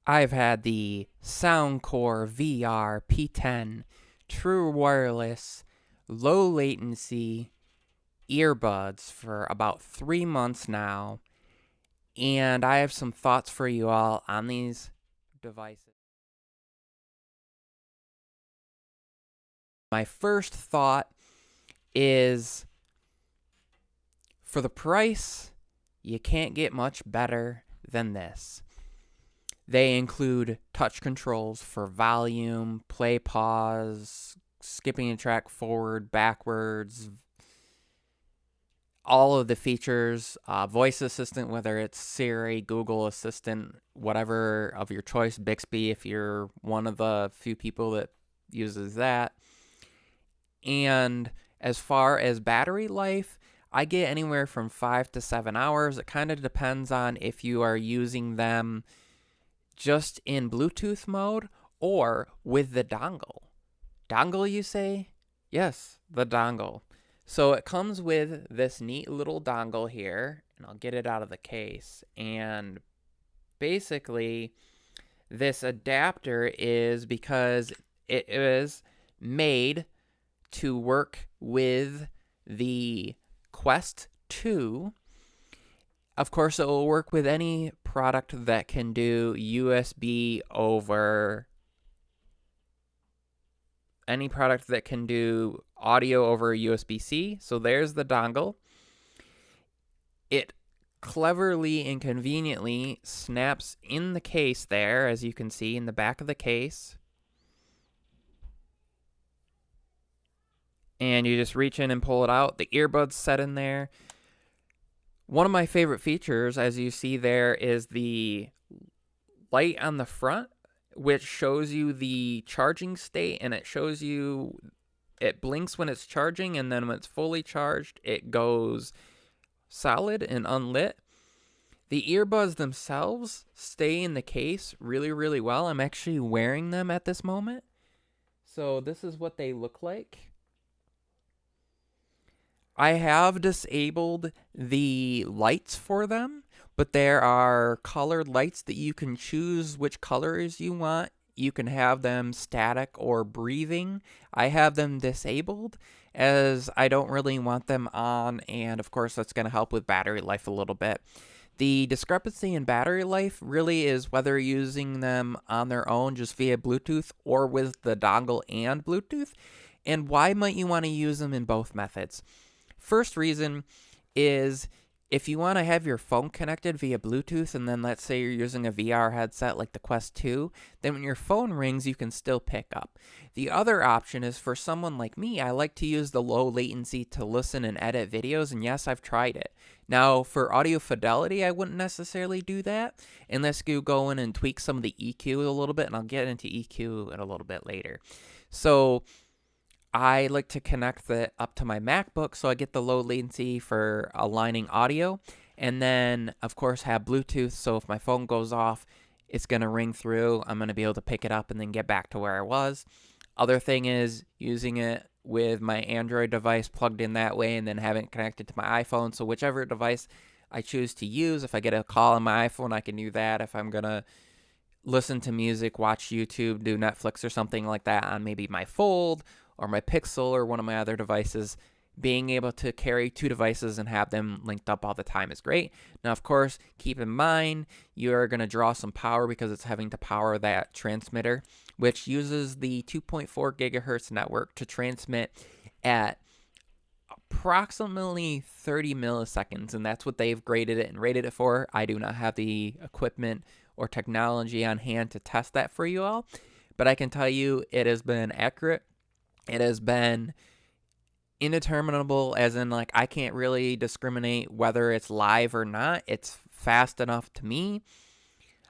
I've had the Soundcore VR P10 true wireless, low latency earbuds for about 3 months now, and I have some thoughts for you all on these devices. My first thought is for the price, you can't get much better than this. They include touch controls for volume, play, pause, skipping a track forward, backwards, all of the features, voice assistant, whether it's Siri, Google Assistant, whatever of your choice, Bixby if you're one of the few people that uses that. And as far as battery life, I get anywhere from 5 to 7 hours. It kind of depends on if you are using them just in Bluetooth mode or with the dongle. Dongle, you say? Yes, the dongle. So it comes with this neat little dongle here, and I'll get it out of the case. And basically, this adapter is because it is made to work with the Quest 2. Of course, it will work with any product that can do USB over, any product that can do audio over USB-C. So there's the dongle. It cleverly and conveniently snaps in the case there, as you can see in the back of the case. And you just reach in and pull it out. The earbuds set in there. One of my favorite features, as you see there, is the light on the front, which shows you the charging state, and it shows you, it blinks when it's charging, and then when it's fully charged, it goes solid and unlit. The earbuds themselves stay in the case really, really well. I'm actually wearing them at this moment. So this is what they look like. I have disabled the lights for them, but there are colored lights that you can choose which colors you want. You can have them static or breathing. I have them disabled as I don't really want them on, and of course that's going to help with battery life a little bit. The discrepancy in battery life really is whether you're using them on their own just via Bluetooth or with the dongle and Bluetooth, and why might you want to use them in both methods. First reason is if you want to have your phone connected via Bluetooth, and then let's say you're using a VR headset like the Quest 2, then when your phone rings, you can still pick up. The other option is for someone like me, I like to use the low latency to listen and edit videos, and yes, I've tried it. Now, for audio fidelity, I wouldn't necessarily do that unless you go in and tweak some of the EQ a little bit, and I'll get into EQ in a little bit later. So I like to connect it up to my MacBook so I get the low latency for aligning audio, and then of course have Bluetooth, so if my phone goes off, it's going to ring through. I'm going to be able to pick it up and then get back to where I was. Other thing is using it with my Android device plugged in that way and then having it connected to my iPhone, so whichever device I choose to use, if I get a call on my iPhone, I can do that. If I'm going to listen to music, watch YouTube, do Netflix or something like that on maybe my Fold or my Pixel or one of my other devices, being able to carry two devices and have them linked up all the time is great. Now, of course, keep in mind, you're going to draw some power because it's having to power that transmitter, which uses the 2.4 gigahertz network to transmit at approximately 30 milliseconds, and that's what they've graded it and rated it for. I do not have the equipment or technology on hand to test that for you all, but I can tell you it has been accurate. It has been indeterminable, as in, like, I can't really discriminate whether it's live or not. It's fast enough to me.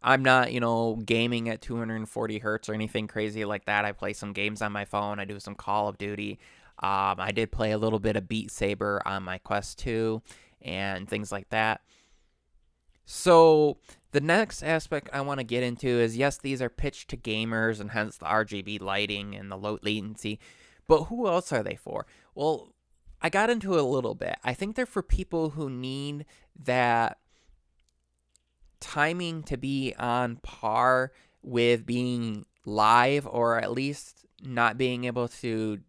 I'm not, gaming at 240 hertz or anything crazy like that. I play some games on my phone. I do some Call of Duty. I did play a little bit of Beat Saber on my Quest 2 and things like that. So the next aspect I want to get into is, yes, these are pitched to gamers and hence the RGB lighting and the low latency, but who else are they for? Well, I got into it a little bit. I think they're for people who need that timing to be on par with being live, or at least not being able to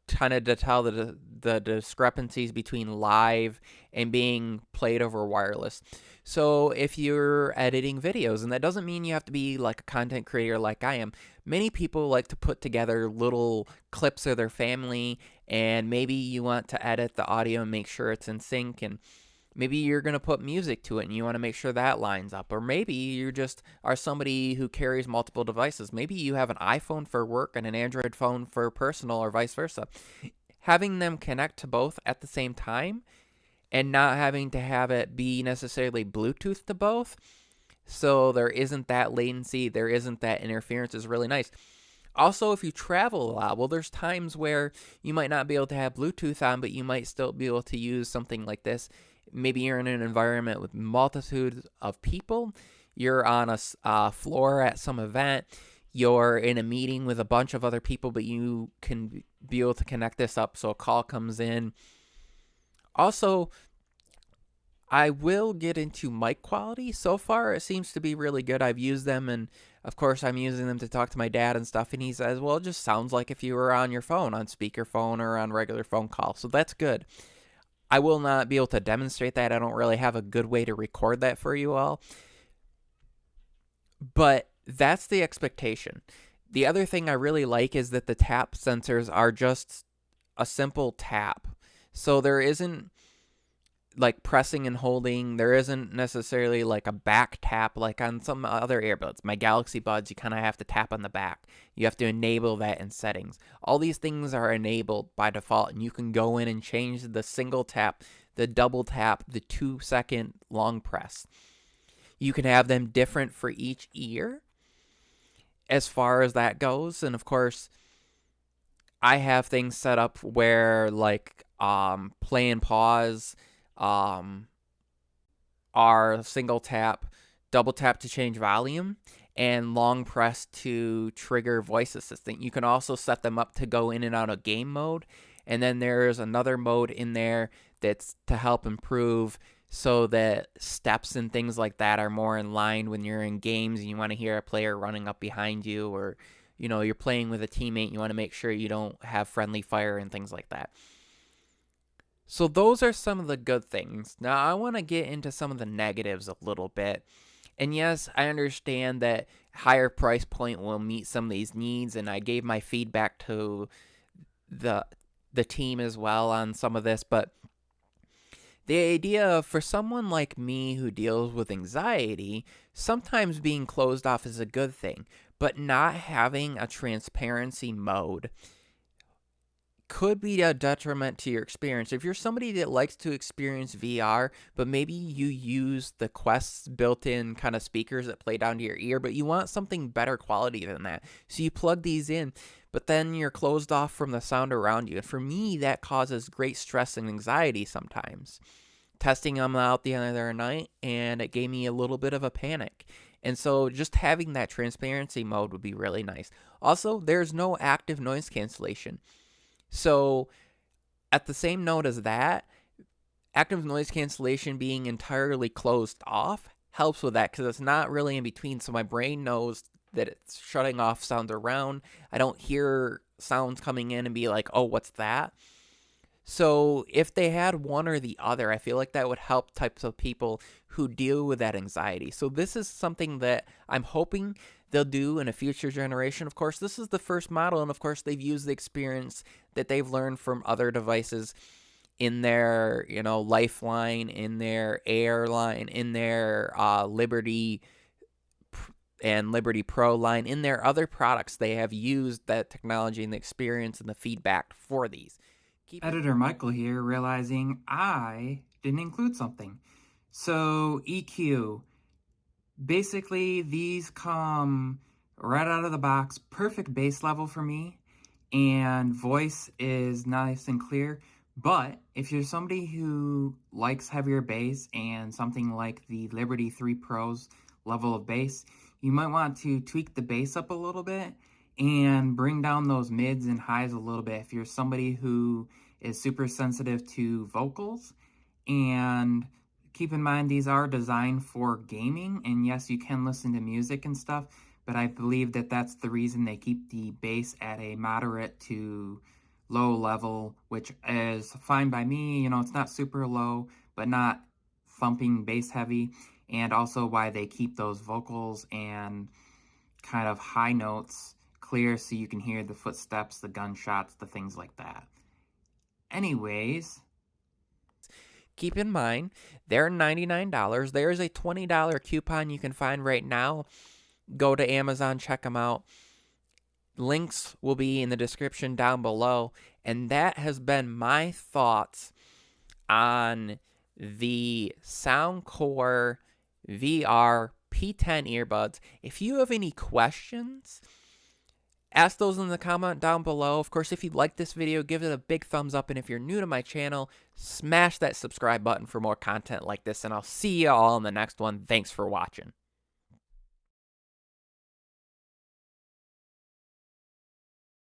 kind of to tell the discrepancies between live and being played over wireless. So if you're editing videos, and that doesn't mean you have to be like a content creator like I am. Many people like to put together little clips of their family, and maybe you want to edit the audio and make sure it's in sync, and maybe you're going to put music to it and you want to make sure that lines up. Or maybe you just are somebody who carries multiple devices. Maybe you have an iPhone for work and an Android phone for personal, or vice versa. Having them connect to both at the same time and not having to have it be necessarily Bluetooth to both, so there isn't that latency, there isn't that interference, is really nice. Also, if you travel a lot, well, there's times where you might not be able to have Bluetooth on, but you might still be able to use something like this. Maybe you're in an environment with multitudes of people. You're on a floor at some event. You're in a meeting with a bunch of other people, but you can be able to connect this up so a call comes in. Also, I will get into mic quality. So far, it seems to be really good. I've used them, and of course, I'm using them to talk to my dad and stuff. And he says, well, it just sounds like if you were on your phone, on speakerphone or on regular phone call. So that's good. I will not be able to demonstrate that. I don't really have a good way to record that for you all. But that's the expectation. The other thing I really like is that the tap sensors are just a simple tap. So there isn't like pressing and holding. There isn't necessarily like a back tap like on some other earbuds. My Galaxy Buds, you kind of have to tap on the back. You have to enable that in settings. All these things are enabled by default, and you can go in and change the single tap, the double tap, the 2-second long press. You can have them different for each ear as far as that goes. And of course, I have things set up where like play and pause are single tap, double tap to change volume, and long press to trigger voice assistant. You can also set them up to go in and out of game mode. And then there's another mode in there that's to help improve so that steps and things like that are more in line when you're in games and you want to hear a player running up behind you, or you're playing with a teammate, you want to make sure you don't have friendly fire and things like that. So those are some of the good things. Now I want to get into some of the negatives a little bit. And yes, I understand that higher price point will meet some of these needs, and I gave my feedback to the team as well on some of this, but the idea of, for someone like me who deals with anxiety, sometimes being closed off is a good thing, but not having a transparency mode could be a detriment to your experience. If you're somebody that likes to experience VR, but maybe you use the Quest's built-in kind of speakers that play down to your ear, but you want something better quality than that, so you plug these in, but then you're closed off from the sound around you. And for me, that causes great stress and anxiety sometimes. Testing them out the other night, and it gave me a little bit of a panic. And so just having that transparency mode would be really nice. Also, there's no active noise cancellation. So at the same note as that, active noise cancellation being entirely closed off helps with that, because it's not really in between. So my brain knows that it's shutting off sounds around. I don't hear sounds coming in and be like, oh, what's that? So if they had one or the other, I feel like that would help types of people who deal with that anxiety. So this is something that I'm hoping they'll do in a future generation. Of course, this is the first model, and of course, they've used the experience that they've learned from other devices in their, Lifeline, in their Airline, in their Liberty and Liberty Pro line, in their other products. They have used that technology and the experience and the feedback for these. Editor Michael here, realizing I didn't include something. So EQ, basically these come right out of the box, perfect bass level for me, and voice is nice and clear. But if you're somebody who likes heavier bass and something like the Liberty 3 Pro's level of bass, you might want to tweak the bass up a little bit and bring down those mids and highs a little bit if you're somebody who is super sensitive to vocals and keep in mind these are designed for gaming, and yes, you can listen to music and stuff, but I believe that that's the reason they keep the bass at a moderate to low level, which is fine by me. You know, it's not super low, but not thumping bass heavy, and also why they keep those vocals and kind of high notes clear so you can hear the footsteps, the gunshots, the things like that. Anyways, Keep in mind, they're $99. There's a $20 coupon you can find right now. Go to Amazon, check them out. Links will be in the description down below. And that has been my thoughts on the Soundcore VR P10 earbuds. If you have any questions, ask those in the comment down below. Of course, if you like this video, give it a big thumbs up. And if you're new to my channel, smash that subscribe button for more content like this. And I'll see you all in the next one. Thanks for watching.